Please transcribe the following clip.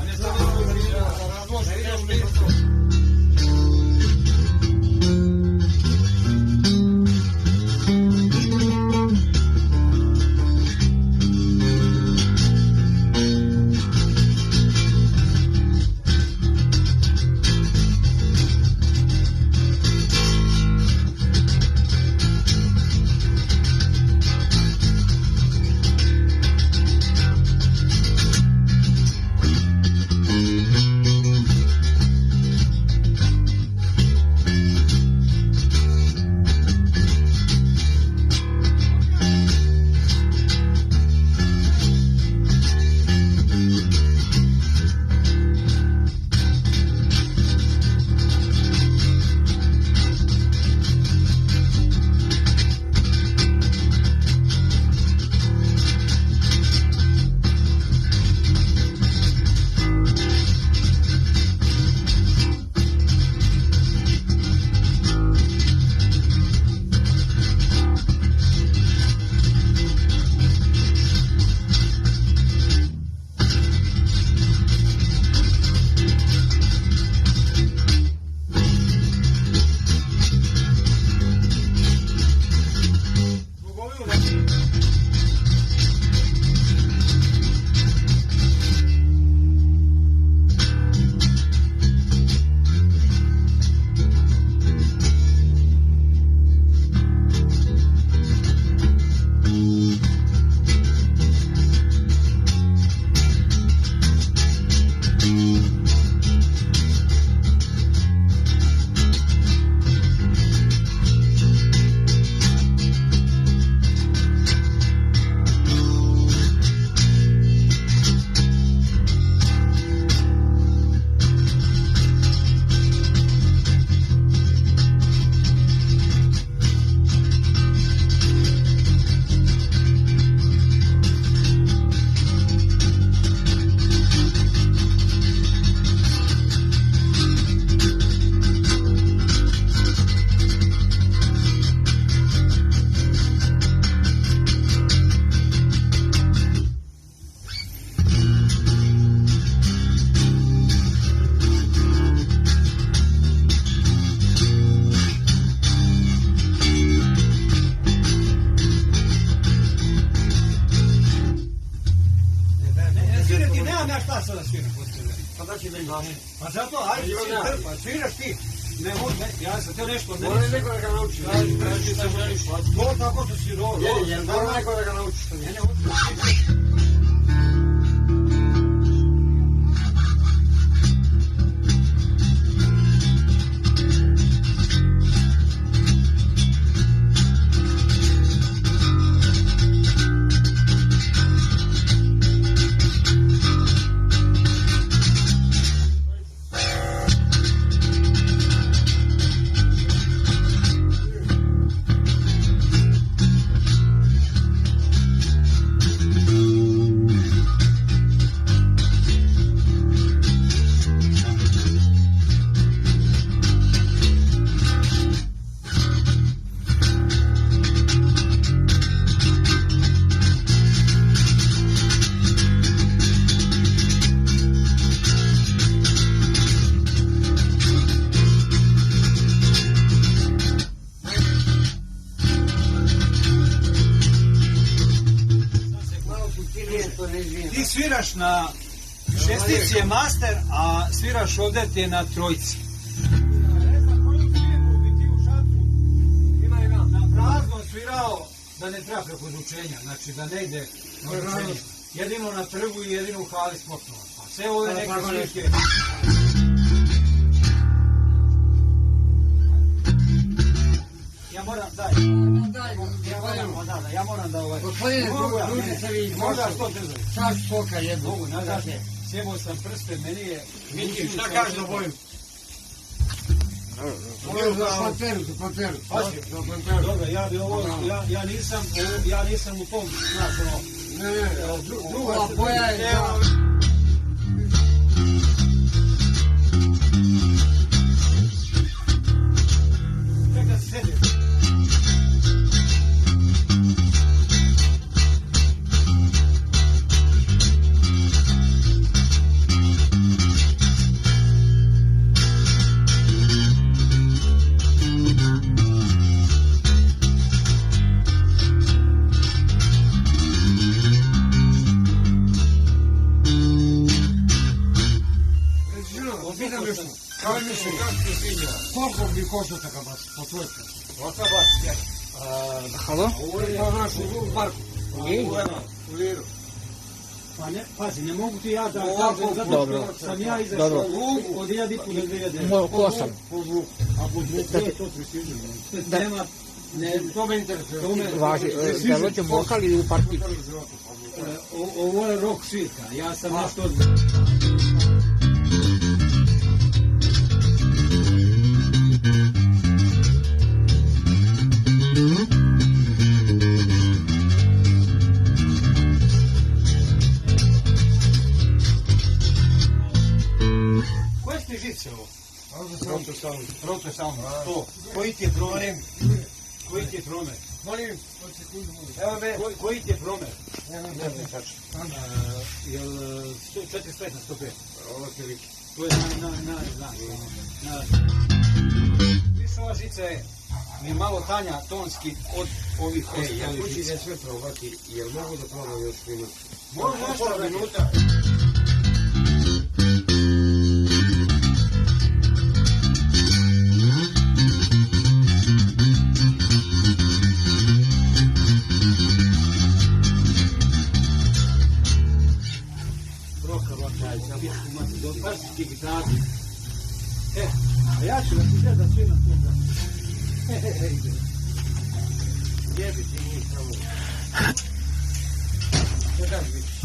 a ne samo da razloži, da idemo listo. Pa zato, ajde, pa sviraš ti. Ne, ja sam teo nešto... Mora neko da ga nauči. Traži se želiš. To tako što si rolo. Jer mora neko da ga nauči. Ti sviraš na šestici je master, a sviraš ovdje ti je na trojci. Ne znam koju svijetu bi ti u šancu na prazno svirao da ne treba preko zvučenja, znači da ne ide na zvučenje. Jedino na trgu i jedino u hali sportova. A sve ove neke svirke... Ja moram, ja moram da ovaj... Gospodine, družite vi, možda što državi. Sad stoka jednu. Mogu, nazad, sjebao sam prste, meni je... Miki, šta kažeš da bojim? Za panteru. Dobro, ja bi ovo, ja nisam u tom, znaš, ono... Ne, druga boja je za... Čekaj, sedi. Pitam nešto, kao je mislim, koliko bi koštao taka baš, po tvojoj strani? Oka baš, Halo? Pa znaš, u parku. U Liru. pa ne, pazi, ne mogu ti ja da Ovako, kažem, zato dobro. što sam ja izašao Dobro. od 1000 do 2000. Ko sam? Po zvuku. A po zvuku je to preciznije. Nema, ne, To me interesuje. to me, Važi, da dođem vokal ili u parkić? ovo je rock svirka, ja sam nešto... Koje ste žice ovo? Roto sound. To. Koji ti je promer? Koji ti je promer? Molim, Evo me. Koji ti je promer? ne znam tačno. Jel 45 na 105? Ovo ti vidi. To je na. Više ova žica mi je malo tanja tonski od ovih Ja ostalih hoću žica. da sve probati, jer mogu da probam još minuta. Može nešto minuta. Roka, baš ti gitaru. A ja ću da ti da sviram to. Jebi ti njih samo. Šta da biti?